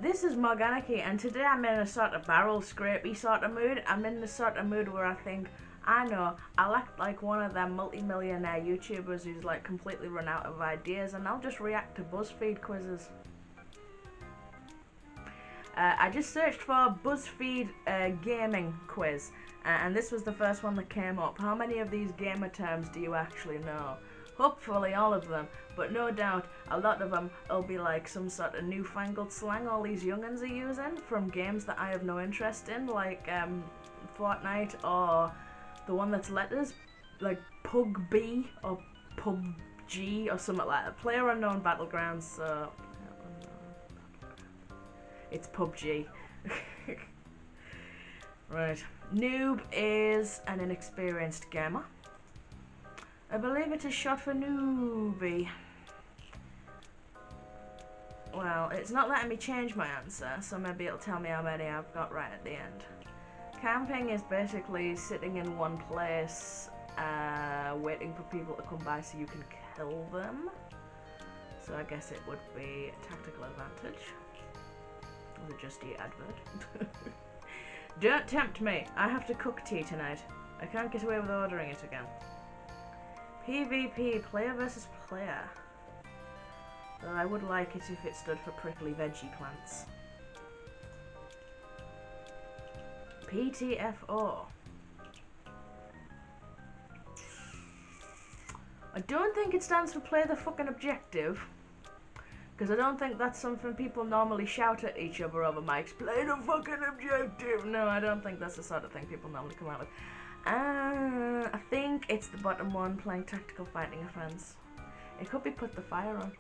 This is Mog Anarchy, and today I'm in a sort of barrel scrapey sort of mood. I'm in the sort of mood where I think, I know, I'll act like one of them multi-millionaire YouTubers who's like completely run out of ideas, and I'll just react to Buzzfeed quizzes. I just searched for Buzzfeed gaming quiz, and this was the first one that came up. How many of these gamer terms do you actually know? Hopefully all of them, but no doubt a lot of them will be like some sort of newfangled slang all these young'uns are using from games that I have no interest in, like Fortnite, or the one that's letters, like PUBG or PUBG or something like that. PlayerUnknown Battlegrounds, so it's PUBG. Right. Noob is an inexperienced gamer. I believe it is short for newbie. Well, it's not letting me change my answer, so maybe it'll tell me how many I've got right at the end. Camping is basically sitting in one place, waiting for people to come by so you can kill them. So I guess it would be tactical advantage. The Just Eat advert. Don't tempt me. I have to cook tea tonight. I can't get away with ordering it again. PvP, player versus player. Though I would like it if it stood for prickly veggie plants. PTFO. I don't think it stands for play the fucking objective, because I don't think that's something people normally shout at each other over mics. Play the fucking objective! No, I don't think that's the sort of thing people normally come out with. I think it's the bottom one, playing tactical fighting offense. It could be put the fire on.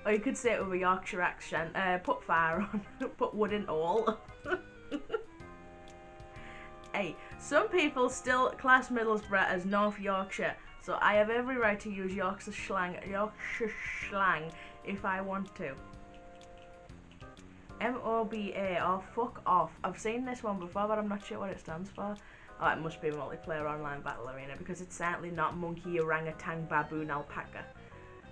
Or you could say it with a Yorkshire accent. Put fire on. Put wood in all. Hey, some people still class Middlesbrough as North Yorkshire, so I have every right to use Yorkshire slang if I want to. MOBA, or fuck off. I've seen this one before, but I'm not sure what it stands for. Oh, it must be multiplayer online battle arena, because it's certainly not monkey, orangutan, baboon, alpaca.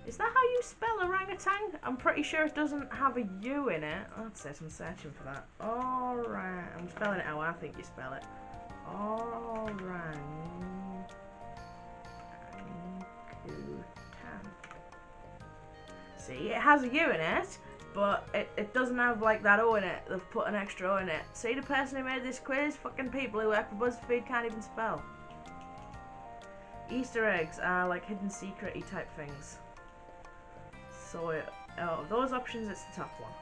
Is that how you spell orangutan? I'm pretty sure it doesn't have a U in it. That's it, I'm searching for that. Alright, I'm spelling it how I think you spell it. Orangutan. See, it has a U in it, but it doesn't have like that O in it. They've put an extra O in it. See, the person who made this quiz, fucking people who work for Buzzfeed can't even spell. Easter eggs are like hidden secret-y type things. So, those options, it's the top one.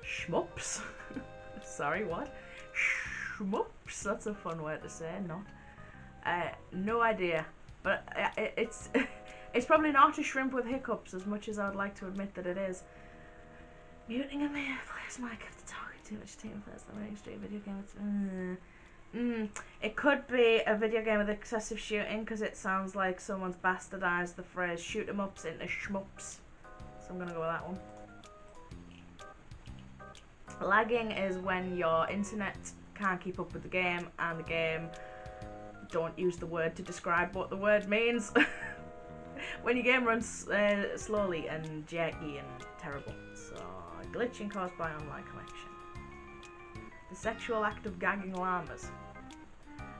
Shmups. Sorry, what? Shmups. That's a fun word to say, not. No idea. But it's it's probably not a shrimp with hiccups, as much as I would like to admit that it is. Muting a man players might have to talk too much team first. I'm running straight video game. It could be a video game with excessive shooting, because it sounds like someone's bastardized the phrase shoot 'em ups into shmups. So I'm gonna go with that one. Lagging is when your internet can't keep up with the game, and the game don't use the word to describe what the word means. When your game runs slowly and jerky and terrible. So, glitching caused by online connection. The sexual act of gagging llamas.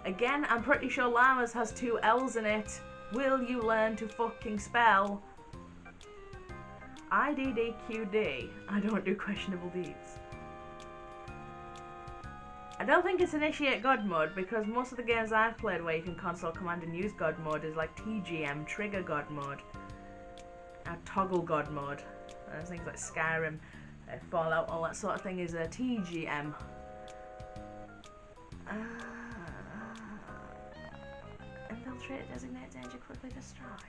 Again, I'm pretty sure llamas has 2 L's in it. Will you learn to fucking spell? IDDQD. I don't do questionable deeds. I don't think it's initiate God mode, because most of the games I've played where you can console command and use God mode is like TGM, trigger God mode, toggle God mode. Things like Skyrim, Fallout, all that sort of thing is a TGM. Infiltrate, designate, danger, quickly destroy.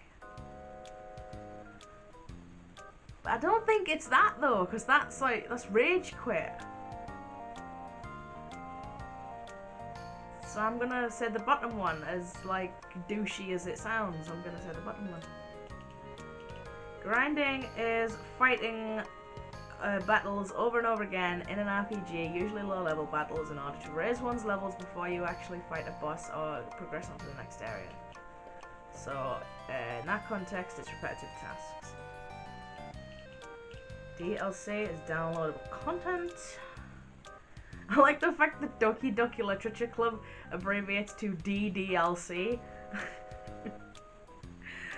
But I don't think it's that though, because that's rage quit. So I'm gonna say the bottom one, as like douchey as it sounds. I'm gonna say the bottom one. Grinding is fighting battles over and over again in an RPG, usually low level battles, in order to raise one's levels before you actually fight a boss or progress on to the next area. So in that context, it's repetitive tasks. DLC is downloadable content. I like the fact that Doki Doki Literature Club abbreviates to DDLC.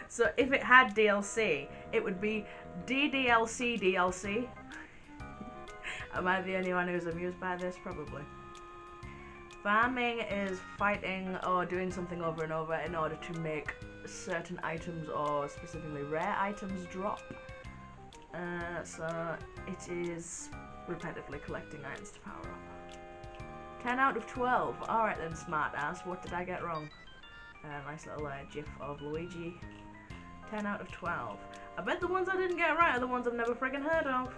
So if it had DLC, it would be DDLC DLC. Am I the only one who's amused by this? Probably. Farming is fighting or doing something over and over in order to make certain items, or specifically rare items, drop. So it is repetitively collecting items to power up. 10 out of 12. Alright then, smart ass. What did I get wrong? Nice little gif of Luigi. 10 out of 12. I bet the ones I didn't get right are the ones I've never friggin' heard of.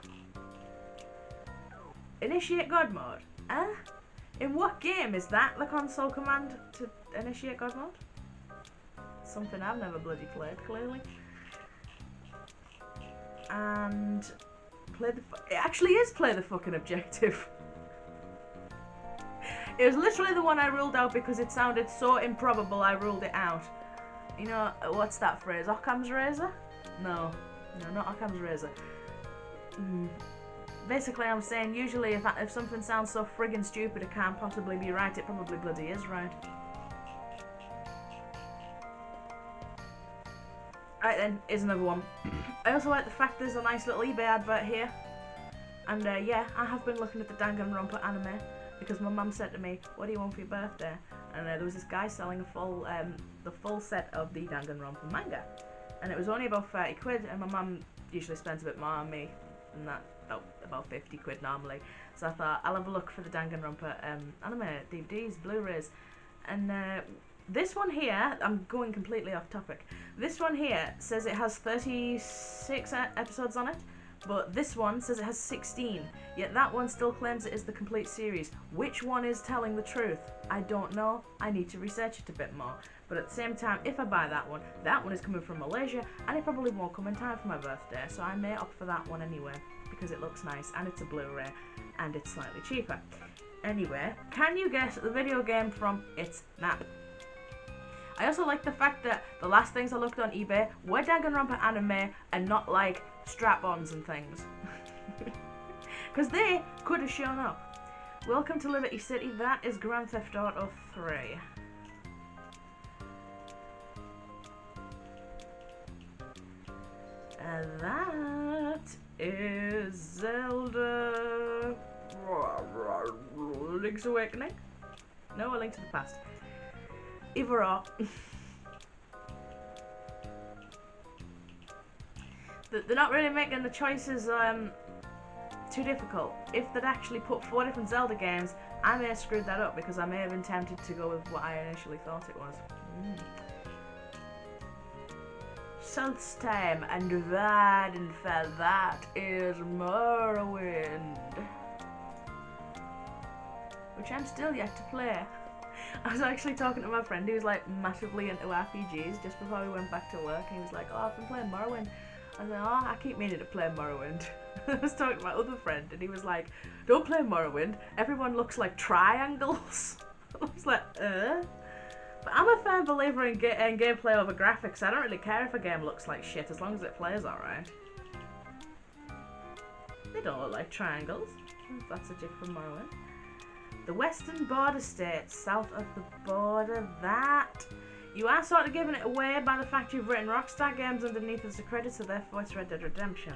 Initiate God mode. In what game is that the console command to initiate God mode? Something I've never bloody played, clearly. And play the. It actually is play the fucking objective. It was literally the one I ruled out because it sounded so improbable. I ruled it out. You know what's that phrase? Occam's razor? No, not Occam's razor. Basically, I'm saying usually if something sounds so friggin' stupid it can't possibly be right, it probably bloody is right. Right then, here's another one. I also like the fact there's a nice little eBay advert here. And yeah, I have been looking at the Danganronpa anime because my mum said to me, what do you want for your birthday? And there was this guy selling the full set of the Danganronpa manga. And it was only about 30 quid, and my mum usually spends a bit more on me than that. About 50 quid normally. So I thought, I'll have a look for the Danganronpa anime DVDs, Blu-rays. And this one here, I'm going completely off topic. This one here says it has 36 episodes on it, but this one says it has 16. Yet that one still claims it is the complete series. Which one is telling the truth? I don't know. I need to research it a bit more. But at the same time, if I buy that one is coming from Malaysia, and it probably won't come in time for my birthday, so I may opt for that one anyway, because it looks nice, and it's a Blu-ray, and it's slightly cheaper. Anyway, can you guess the video game from its map? I also like the fact that the last things I looked on eBay were Danganronpa anime, and not like strap-ons and things. Because they could have shown up. Welcome to Liberty City, that is Grand Theft Auto 3. And that is Zelda Link's Awakening? No, A Link to the Past. Either or. They're not really making the choices too difficult. If they'd actually put 4 different Zelda games, I may have screwed that up because I may have been tempted to go with what I initially thought it was. Solstheim and Vardenfell, that is Morrowind. Which I'm still yet to play. I was actually talking to my friend who was like massively into RPGs just before we went back to work, and he was like, oh, I've been playing Morrowind. I was like, oh, I keep meaning to play Morrowind. I was talking to my other friend and he was like, don't play Morrowind, everyone looks like triangles. I was like, But I'm a firm believer in gameplay over graphics. I don't really care if a game looks like shit as long as it plays alright. They don't look like triangles. That's a gif from Morrowind. The western border states, south of the border, that. You are sort of giving it away by the fact you've written Rockstar Games underneath as the credits, so therefore it's Red Dead Redemption.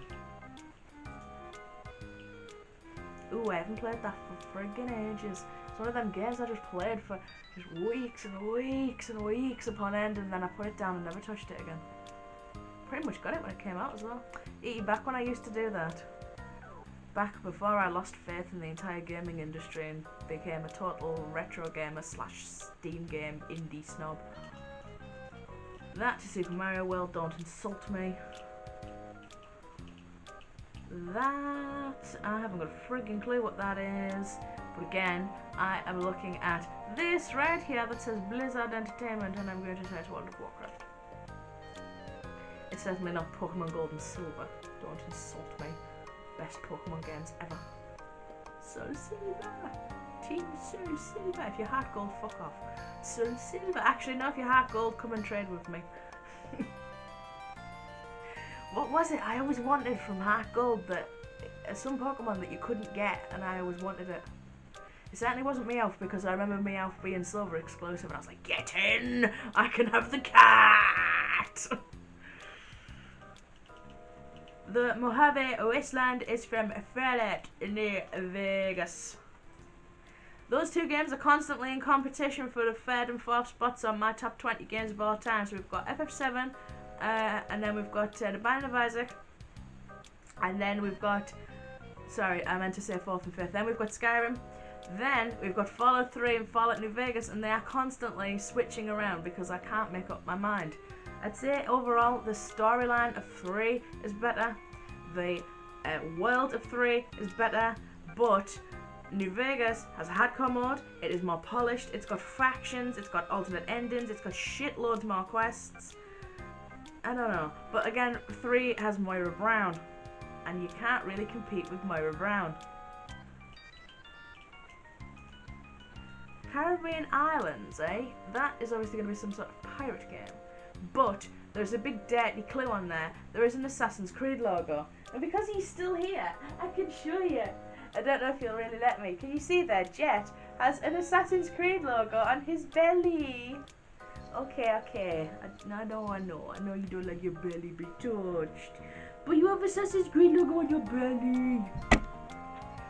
Ooh, I haven't played that for friggin' ages. It's one of them games I just played for just weeks and weeks and weeks upon end, and then I put it down and never touched it again. Pretty much got it when it came out as well. Back when I used to do that. Back before I lost faith in the entire gaming industry and became a total retro gamer / Steam game indie snob. That to Super Mario World, don't insult me. That, I haven't got a friggin' clue what that is. But again, I am looking at this right here that says Blizzard Entertainment, and I'm going to say it's World of Warcraft. It's certainly not Pokemon Gold and Silver. Don't insult me. Best Pokemon games ever. Soul Silver! Team Soul Silver! If you're Heart Gold, fuck off. Soul Silver! Actually, no, if you're Heart Gold, come and trade with me. What was it I always wanted from Heart Gold that some Pokemon that you couldn't get, and I always wanted it. It certainly wasn't Meowth, because I remember Meowth being Silver exclusive, and I was like, get in! I can have the cat! The Mojave Wasteland is from Fairlight near Vegas. Those two games are constantly in competition for the third and fourth spots on my top 20 games of all time. So we've got FF7, and then we've got The Binding of Isaac, and then we've got, sorry, I meant to say fourth and fifth. Then we've got Skyrim, then we've got Fallout 3 and Fallout New Vegas, and they are constantly switching around because I can't make up my mind. I'd say overall the storyline of 3 is better, the world of 3 is better, but New Vegas has a hardcore mode, it is more polished, it's got factions, it's got alternate endings, it's got shitloads more quests. I don't know, but again, 3 has Moira Brown, and you can't really compete with Moira Brown. Caribbean Islands, eh? That is obviously going to be some sort of pirate game. But there's a big dirty clue on there. There is an Assassin's Creed logo. And because he's still here, I can show you. I don't know if you'll really let me. Can you see there? Jet has an Assassin's Creed logo on his belly. Okay. I know. I know you don't like your belly be touched. But you have Assassin's Creed logo on your belly.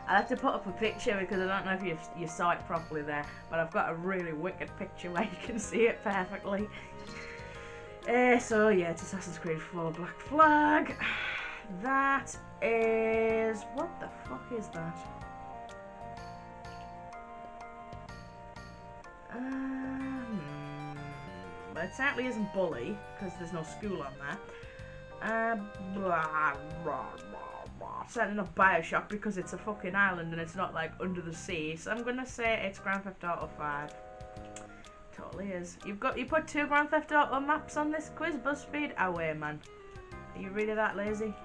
I'll have to put up a picture because I don't know if you saw it properly there. But I've got a really wicked picture where you can see it perfectly. So yeah, it's Assassin's Creed 4 Black Flag. That is... what the fuck is that? But it certainly isn't Bully, because there's no school on there. Certainly not Bioshock, because it's a fucking island and it's not like under the sea. So I'm gonna say it's Grand Theft Auto 5. Totally is. You put 2 Grand Theft Auto maps on this quiz, BuzzFeed? Away, man. Are you really that lazy?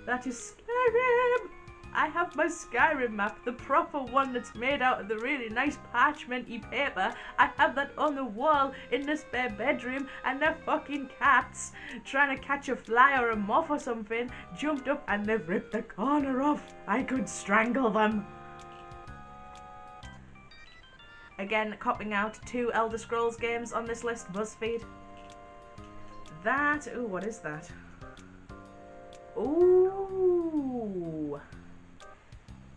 That is Skyrim! I have my Skyrim map, the proper one that's made out of the really nice parchment-y paper. I have that on the wall in the spare bedroom, and they're fucking cats trying to catch a fly or a moth or something jumped up and they've ripped the corner off. I could strangle them. Again, copping out 2 Elder Scrolls games on this list, BuzzFeed. That, ooh, what is that? Ooh.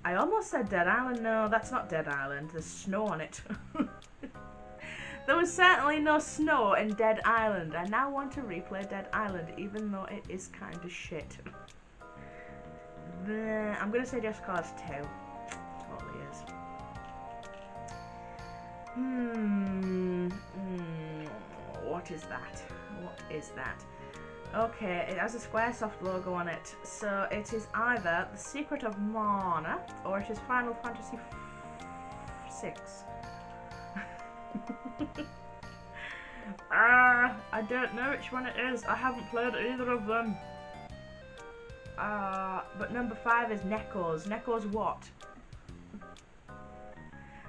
I almost said Dead Island. No, that's not Dead Island. There's snow on it. There was certainly no snow in Dead Island. I now want to replay Dead Island, even though it is kind of shit. I'm going to say Just Cause 2. Totally is. What is that? What is that? Okay, it has a Squaresoft logo on it, so it is either The Secret of Mana or it is Final Fantasy 6. I don't know which one it is. I haven't played either of them. But number 5 is Neckos. Neckos what?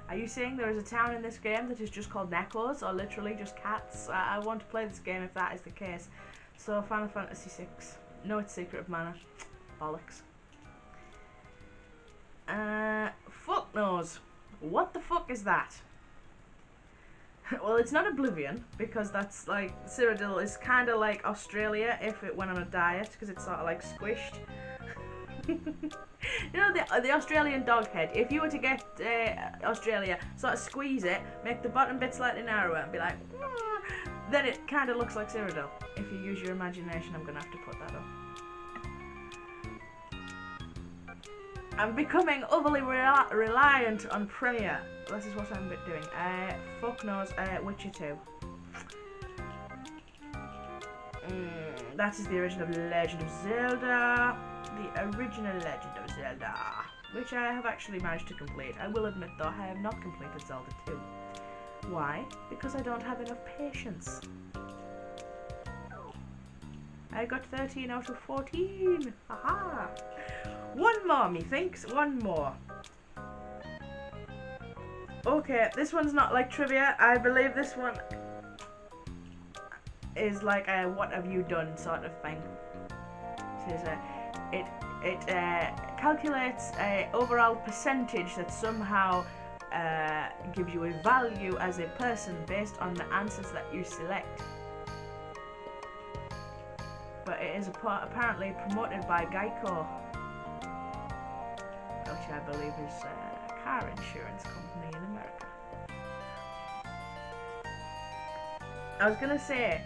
Are you saying there is a town in this game that is just called Neckos, or literally just cats? I want to play this game if that is the case. So, Final Fantasy 6. No, it's Secret of Mana. Bollocks. Fuck knows. What the fuck is that? Well, it's not Oblivion, because that's like, Cyrodiil is kind of like Australia if it went on a diet, because it's sort of like squished. You know the Australian dog head, if you were to get Australia, sort of squeeze it, make the bottom bit slightly narrower and be like, then it kind of looks like Cyrodiil. If you use your imagination, I'm going to have to put that up. I'm becoming overly reliant on Premiere. This is what I'm doing. Fuck knows, Witcher 2. That is the original Legend of Zelda. The original Legend of Zelda. Which I have actually managed to complete. I will admit though, I have not completed Zelda 2. Why? Because I don't have enough patience. I got 13 out of 14. Haha. One more, methinks. One more. Okay, this one's not like trivia. I believe this one is like a what have you done sort of thing. It calculates a overall percentage that somehow gives you a value as a person based on the answers that you select. But it is apparently promoted by Geico, which I believe is a car insurance company in America. I was gonna say,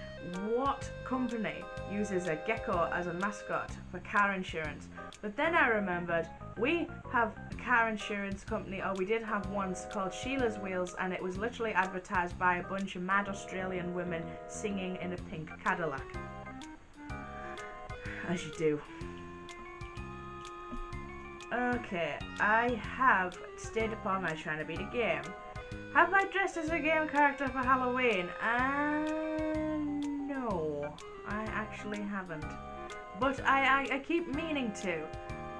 what company uses a gecko as a mascot for car insurance? But then I remembered we have a car insurance company, or we did have once, called Sheila's Wheels, and it was literally advertised by a bunch of mad Australian women singing in a pink Cadillac. As you do. Okay, I have stayed up all night trying to beat a game. Have I dressed as a game character for Halloween? No, I actually haven't. But I keep meaning to.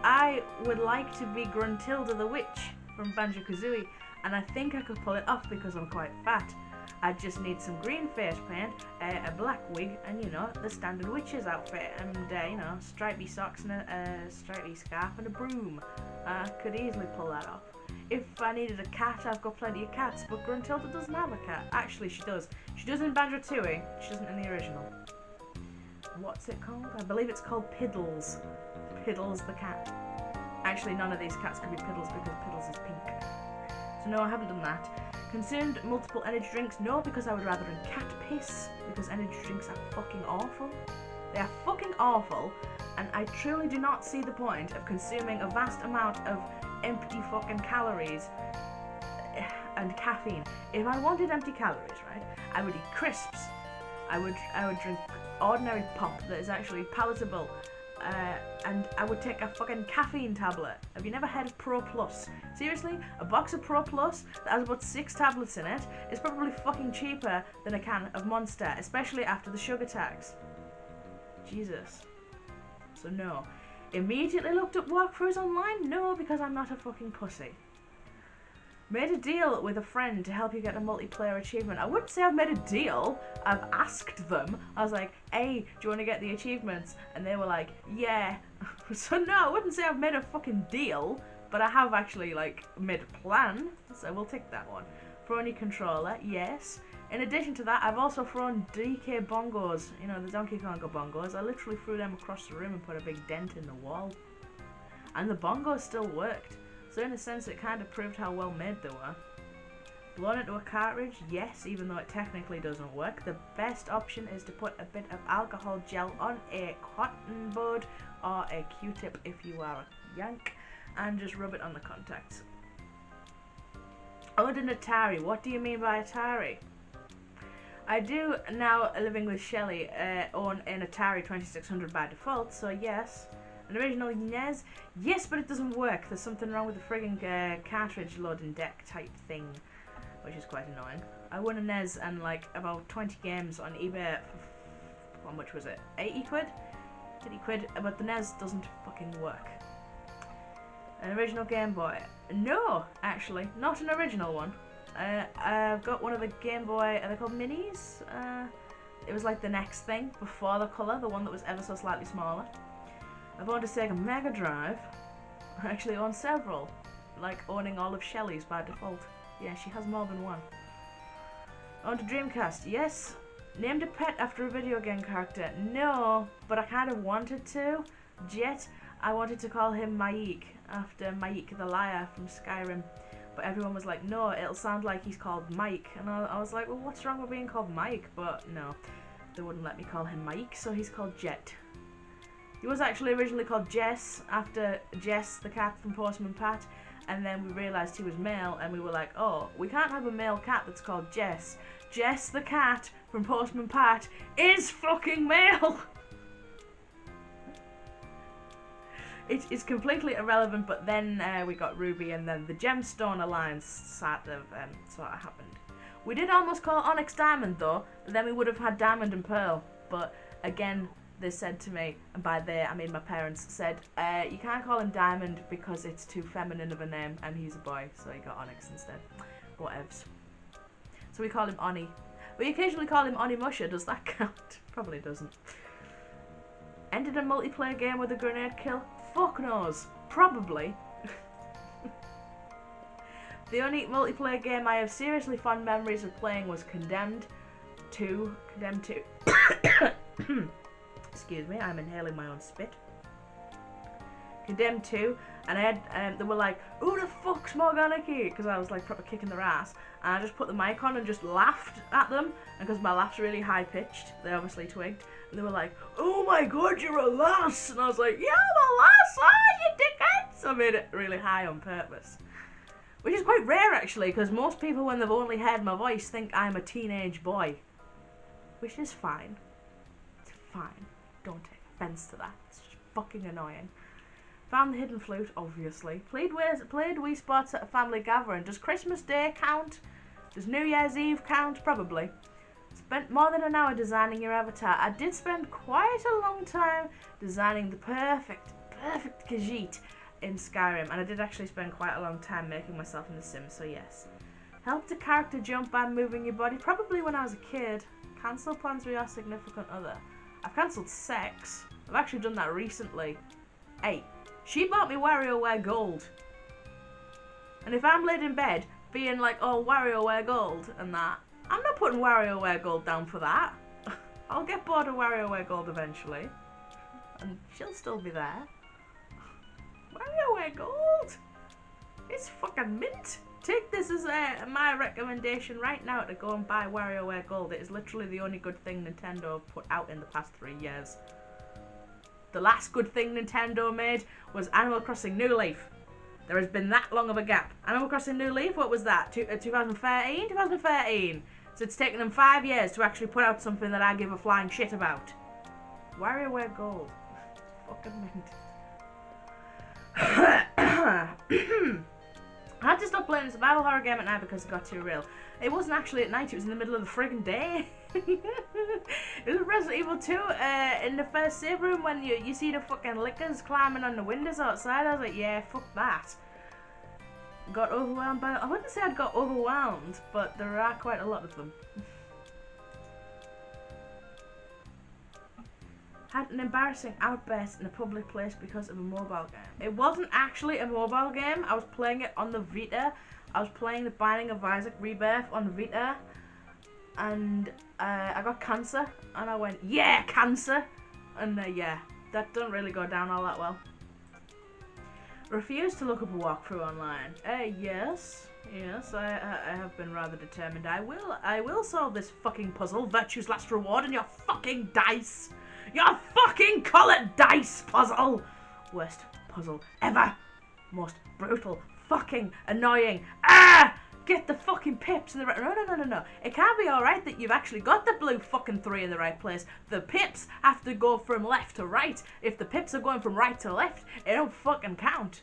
I would like to be Gruntilda the Witch from Banjo-Kazooie, and I think I could pull it off because I'm quite fat. I just need some green face paint, a black wig, and you know, the standard witch's outfit, and you know, stripy socks and a stripy scarf and a broom. I could easily pull that off. If I needed a cat, I've got plenty of cats, but Gruntilda doesn't have a cat. Actually, she does. She does in Banjo-Tooie, she doesn't in the original. What's it called? I believe it's called Piddles. Piddles the cat. Actually, none of these cats could be Piddles because Piddles is pink. So no, I haven't done that. Consumed multiple energy drinks? No, because I would rather drink cat piss, because energy drinks are fucking awful. They are fucking awful, and I truly do not see the point of consuming a vast amount of empty fucking calories and caffeine. If I wanted empty calories, right, I would eat crisps. I would drink ordinary pop that is actually palatable, and I would take a fucking caffeine tablet. Have you never heard of Pro Plus? Seriously, a box of Pro Plus that has about 6 tablets in it is probably fucking cheaper than a can of Monster, especially after the sugar tax. Jesus. So no. Immediately looked up walkthroughs online? No, because I'm not a fucking pussy. Made a deal with a friend to help you get a multiplayer achievement. I wouldn't say I've made a deal. I've asked them. I was like, hey, do you want to get the achievements? And they were like, yeah. So no, I wouldn't say I've made a fucking deal, but I have actually like made a plan. So we'll take that one. Thrown your controller, yes. In addition to that, I've also thrown DK bongos. You know, the Donkey Kong bongos. I literally threw them across the room and put a big dent in the wall. And the bongos still worked. So in a sense, it kind of proved how well made they were. Blown into a cartridge? Yes, even though it technically doesn't work. The best option is to put a bit of alcohol gel on a cotton bud or a Q-tip if you are a yank, and just rub it on the contacts. Owned an Atari. What do you mean by Atari? I do now, living with Shelley, own an Atari 2600 by default, so yes. An original NES? Yes, but it doesn't work. There's something wrong with the frigging cartridge loading deck type thing, which is quite annoying. I won a NES and like about 20 games on eBay for, how much was it? 80 quid? 80 quid, but the NES doesn't fucking work. An original Game Boy? No, actually, not an original one. I've got one of the Game Boy, are they called Minis? It was like the next thing before the colour, the one that was ever so slightly smaller. I've owned a Sega Mega Drive. I actually own several, like owning all of Shelley's by default. Yeah, she has more than one. Owned a Dreamcast, yes. Named a pet after a video game character, no, but I kind of wanted to. Jet, I wanted to call him Maik, after Maik the Liar from Skyrim. But everyone was like, no, it'll sound like he's called Mike. And I was like, well, what's wrong with being called Mike? But no, they wouldn't let me call him Mike, so he's called Jet. He was actually originally called Jess, after Jess the cat from Postman Pat, and then we realised he was male, and we were like, oh, we can't have a male cat that's called Jess. Jess the cat from Postman Pat is fucking male! It is completely irrelevant, but then we got Ruby, and then the Gemstone Alliance sort of happened. We did almost call Onyx Diamond though, but then we would have had Diamond and Pearl, but again, they said to me, and by they I mean my parents, said, you can't call him Diamond because it's too feminine of a name, and he's a boy, so he got Onyx instead. Whatevs. So we call him Oni. We occasionally call him Oni Musha, does that count? Probably doesn't. Ended a multiplayer game with a grenade kill? Fuck knows. Probably. The only multiplayer game I have seriously fond memories of playing was Condemned 2. Condemned 2. Excuse me, I'm inhaling my own spit. Condemned 2, and I had, they were like, who the fuck's Mog Anarchy? Because I was like proper kicking their ass, and I just put the mic on and just laughed at them, and because my laugh's really high pitched, they obviously twigged, and they were like, oh my god, you're a lass, and I was like, yeah, I'm a lass, you dickheads! I made it really high on purpose. Which is quite rare actually, because most people when they've only heard my voice think I'm a teenage boy. Which is fine. It's fine. Don't take offense to that. It's just fucking annoying. Found the hidden flute, obviously. Played Wii Sports at a family gathering. Does Christmas Day count? Does New Year's Eve count? Probably. Spent more than an hour designing your avatar. I did spend quite a long time designing the perfect Khajiit in Skyrim, and I did actually spend quite a long time making myself in The Sims, so yes. Helped a character jump by moving your body, probably when I was a kid. Cancel plans with your significant other. I've cancelled sex. I've actually done that recently. Hey, she bought me WarioWare Gold. And if I'm laid in bed being like, oh, WarioWare Gold and that, I'm not putting WarioWare Gold down for that. I'll get bored of WarioWare Gold eventually. And she'll still be there. WarioWare Gold! It's fucking mint! Take this as my recommendation right now to go and buy WarioWare Gold. It is literally the only good thing Nintendo have put out in the past 3 years. The last good thing Nintendo made was Animal Crossing New Leaf. There has been that long of a gap. Animal Crossing New Leaf, what was that? 2013? 2013. So it's taken them 5 years to actually put out something that I give a flying shit about. WarioWare Gold. Fucking mint. I had to stop playing a survival horror game at night because it got too real. It wasn't actually at night, it was in the middle of the friggin' day. It was Resident Evil 2 in the first save room when you see the fucking lickers climbing on the windows outside. I was like, yeah, fuck that. Got overwhelmed by... I wouldn't say I'd got overwhelmed, but there are quite a lot of them. Had an embarrassing outburst in a public place because of a mobile game. It wasn't actually a mobile game. I was playing it on the Vita. I was playing The Binding of Isaac Rebirth on the Vita. And I got cancer. And I went, yeah, cancer! And yeah, that doesn't really go down all that well. Refused to look up a walkthrough online. Yes, I have been rather determined. I will solve this fucking puzzle. Virtue's last reward and your fucking dice. Your fucking coloured dice puzzle! Worst puzzle ever. Most brutal. Fucking annoying. Ah! Get the fucking pips in the right... No. It can't be alright that you've actually got the blue fucking 3 in the right place. The pips have to go from left to right. If the pips are going from right to left, it don't fucking count.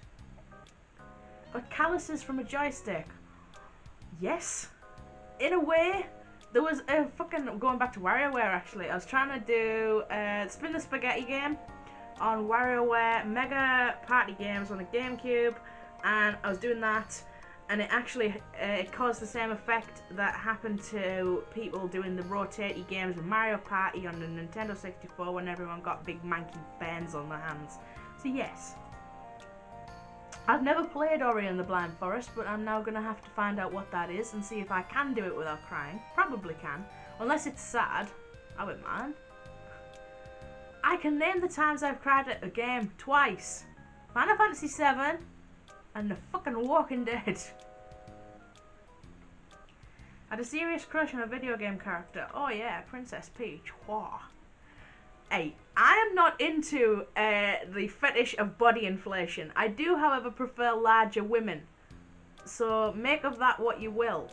Got calluses from a joystick. Yes. In a way... There was a fucking, going back to WarioWare actually, I was trying to do Spin the Spaghetti game on WarioWare Mega Party Games on the GameCube, and I was doing that, and it actually, it caused the same effect that happened to people doing the rotatey games with Mario Party on the Nintendo 64 when everyone got big manky burns on their hands. So yes. I've never played Ori and the Blind Forest, but I'm now going to have to find out what that is and see if I can do it without crying. Probably can. Unless it's sad. I wouldn't mind. I can name the times I've cried at a game twice. Final Fantasy VII and The fucking Walking Dead. Had a serious crush on a video game character. Oh yeah, Princess Peach. Whoa. Hey, I am not into the fetish of body inflation. I do, however, prefer larger women. So make of that what you will.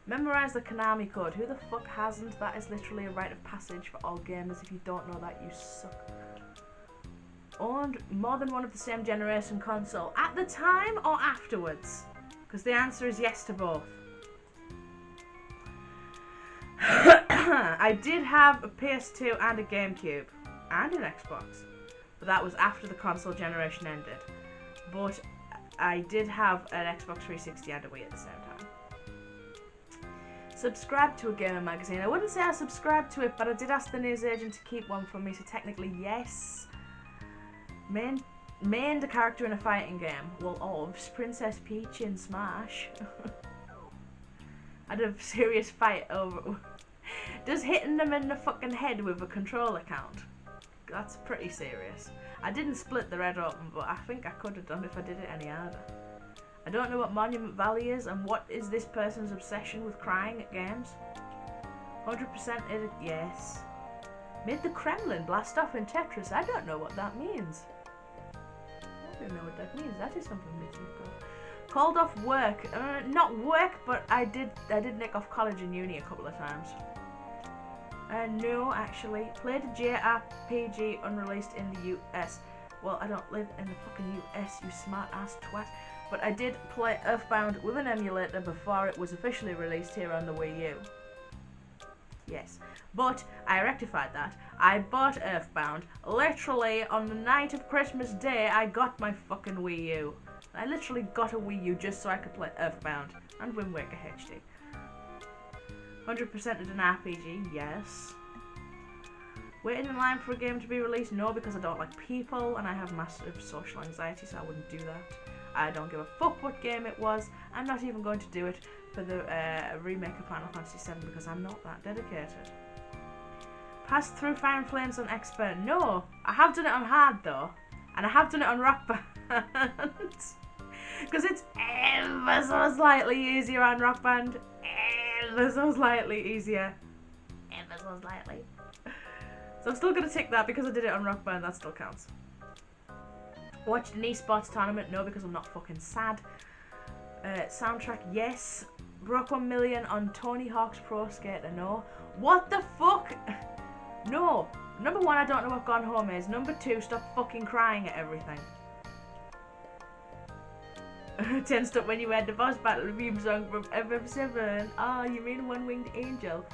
Memorize the Konami code. Who the fuck hasn't? That is literally a rite of passage for all gamers. If you don't know that, you suck. Owned more than one of the same generation console. At the time or afterwards? Because the answer is yes to both. I did have a PS2 and a GameCube and an Xbox, but that was after the console generation ended. But I did have an Xbox 360 and a Wii at the same time. Subscribe to a gaming magazine. I wouldn't say I subscribed to it, but I did ask the newsagent to keep one for me, so technically yes. Main mained a character in a fighting game. Well, obvs, Princess Peach in Smash. I'd have a serious fight over... Does hitting them in the fucking head with a controller count? That's pretty serious. I didn't split the red open, but I think I could have done if I did it any harder. I don't know what Monument Valley is, and what is this person's obsession with crying at games? 100% it, yes. Made the Kremlin blast off in Tetris. I don't know what that means. I don't know what that means. That is something that you go. Called off work. Not work, but I did nick off college and uni a couple of times. No, actually. Played a JRPG unreleased in the US. Well, I don't live in the fucking US, you smart ass twat. But I did play Earthbound with an emulator before it was officially released here on the Wii U. Yes. But I rectified that. I bought Earthbound. Literally, on the night of Christmas Day, I got my fucking Wii U. I literally got a Wii U just so I could play Earthbound and Wind Waker HD. 100% an RPG, yes. Waiting in line for a game to be released? No, because I don't like people and I have massive social anxiety, so I wouldn't do that. I don't give a fuck what game it was. I'm not even going to do it for the remake of Final Fantasy VII because I'm not that dedicated. Passed through Fire and Flames on Expert? No, I have done it on hard though, and I have done it on Rock Band because it's ever so slightly easier on Rock Band. Ever so slightly easier. Ever so slightly. So I'm still gonna tick that because I did it on Rock Band. That still counts. Watched an esports tournament? No, because I'm not fucking sad. Soundtrack? Yes. Broke 1 million on Tony Hawk's Pro Skater? No. What the fuck? No. Number one, I don't know what Gone Home is. Number two, stop fucking crying at everything. Tensed up when you heard the boss battle theme song from FF7. Oh, you mean One Winged Angel?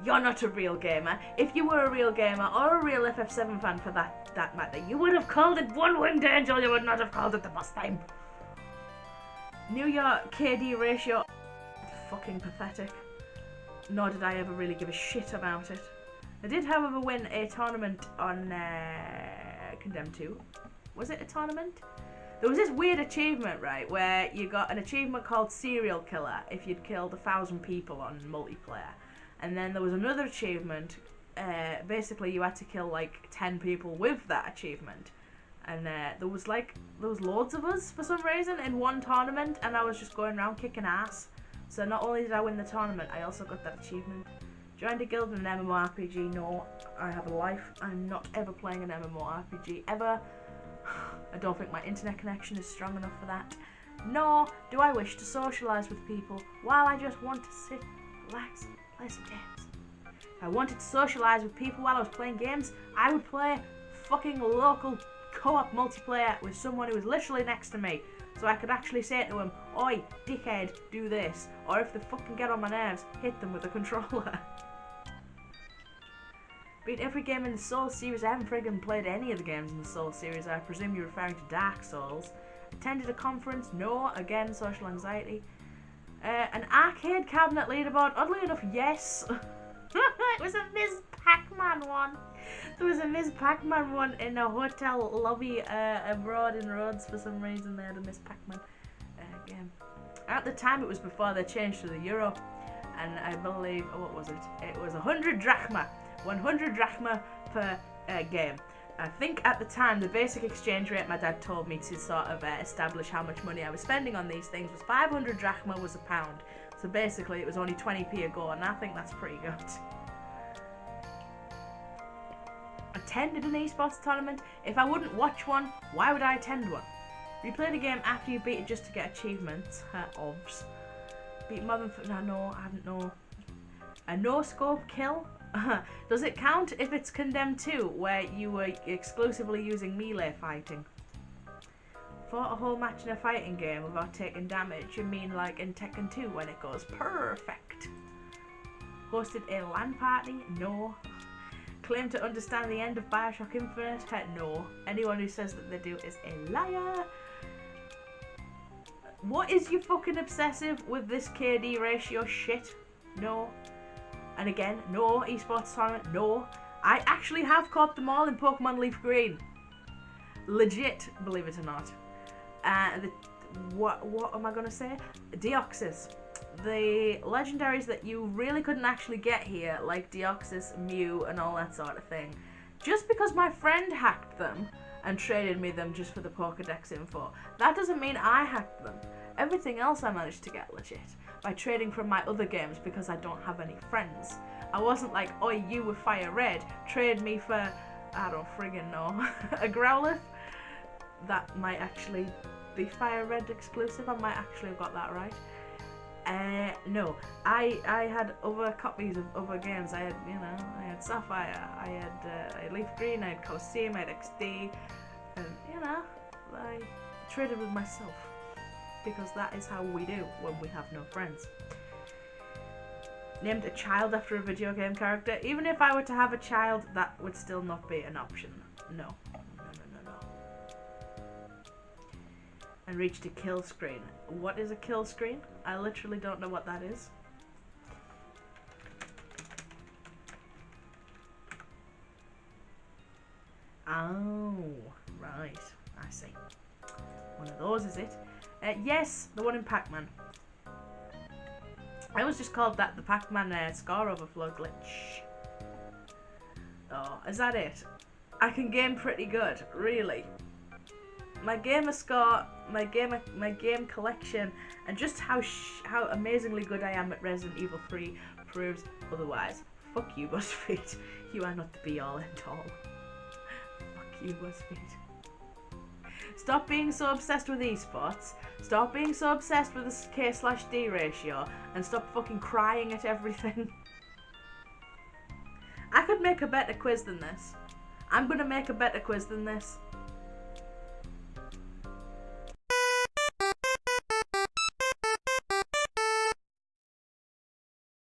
You're not a real gamer. If you were a real gamer or a real FF7 fan for that matter, you would have called it One Winged Angel. You would not have called it the boss theme. New York KD ratio. Fucking pathetic. Nor did I ever really give a shit about it. I did, however, win a tournament on Condemned 2. Was it a tournament? There was this weird achievement, right, where you got an achievement called Serial Killer if you'd killed 1,000 people on multiplayer. And then there was another achievement, basically you had to kill like 10 people with that achievement. And there was loads of us for some reason in one tournament, and I was just going around kicking ass. So not only did I win the tournament, I also got that achievement. Joined a guild in an MMORPG? No, I have a life. I'm not ever playing an MMORPG, ever. I don't think my internet connection is strong enough for that. Nor do I wish to socialise with people while I just want to sit, relax, play some games. If I wanted to socialise with people while I was playing games, I would play fucking local co-op multiplayer with someone who was literally next to me. So I could actually say to him, oi, dickhead, do this. Or if they fucking get on my nerves, hit them with a controller. Beat every game in the Souls series. I haven't friggin' played any of the games in the Souls series. I presume you're referring to Dark Souls. Attended a conference? No. Again, social anxiety. An arcade cabinet leaderboard? Oddly enough, yes. It was a Ms. Pac-Man one. There was a Ms. Pac-Man one in a hotel lobby abroad in Rhodes for some reason. They had a Ms. Pac-Man game. At the time, it was before they changed to the euro. And I believe, what was it? It was 100 drachma. 100 drachma per game. I think at the time the basic exchange rate my dad told me to sort of establish how much money I was spending on these things was 500 drachma was a pound. So basically it was only 20p a go, and I think that's pretty good. Attended an esports tournament? If I wouldn't watch one, why would I attend one? Replay the game after you beat it just to get achievements. Obvs. Beat more than... No, I haven't, no. A no-scope kill? Does it count if it's Condemned 2, where you were exclusively using melee fighting? Fought a whole match in a fighting game without taking damage? You mean like in Tekken 2 when it goes perfect? Hosted a LAN party? No. Claim to understand the end of Bioshock Infinite? No. Anyone who says that they do is a liar. What is your fucking obsessive with this KD ratio shit? No. And again, no. Esports tournament? No. I actually have caught them all in Pokemon Leaf Green. legit, believe it or not. What am I gonna say? Deoxys. The legendaries that you really couldn't actually get here, like Deoxys, Mew, and all that sort of thing. Just because my friend hacked them and traded me them just for the Pokedex info, that doesn't mean I hacked them. Everything else I managed to get legit by trading from my other games because I don't have any friends. I wasn't like, oh, you with Fire Red, trade me for, I don't friggin' know, a Growlithe. That might actually be Fire Red exclusive. I might actually have got that right. No, I had other copies of other games. I had, you know, I had Sapphire, I had Leaf Green, I had Colosseum, I had XD, and you know, I traded with myself because that is how we do when we have no friends. Named a child after a video game character. Even if I were to have a child, that would still not be an option. No. And reached a kill screen. What is a kill screen? I literally don't know what that is. Oh, right. I see. One of those, is it? Yes, the one in Pac-Man. I was just called that the Pac-Man score overflow glitch. Oh, is that it? I can game pretty good, really. My gamer score, my game collection, and just how amazingly good I am at Resident Evil 3 proves otherwise. Fuck you, Buzzfeed. You are not the be-all and all. Fuck you, Buzzfeed. Stop being so obsessed with esports. Stop being so obsessed with the K/D ratio, and stop fucking crying at everything. I could make a better quiz than this. I'm gonna make a better quiz than this.